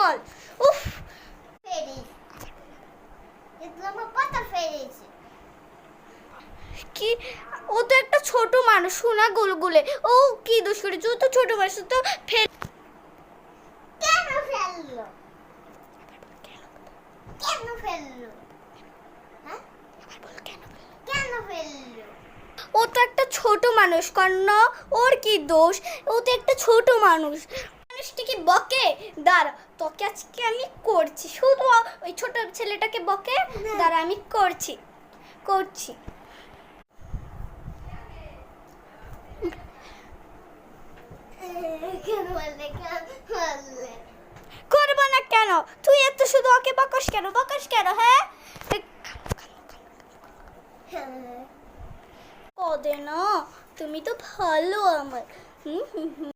বল। উফ, কি ও তো একটা ছোট মানুষ, শোনা গুলগুলে, ও কি দোষ করেছে? ও তো ছোট মানুষ, তো ফেল। কেন ফেললো? কেন ফেললো? হ্যাঁ, কেন ফেললো? ও তো একটা ছোট মানুষ কন্যা, ওর কি দোষ? ও তো একটা ছোট মানুষ। মানুষটিকে বকে, দাঁড়া তোকে আজকে আমি করছি, শুধু ওই ছোট ছেলেটাকে বকে, দাঁড়া আমি করছি। কেন বললে? কেন বললে? করবো না কেন? তুই এত শুধু ওকে বকস কেন? হ্যাঁ, ওদে না, তুমি তো ভালো আমার। হুম হুম হুম।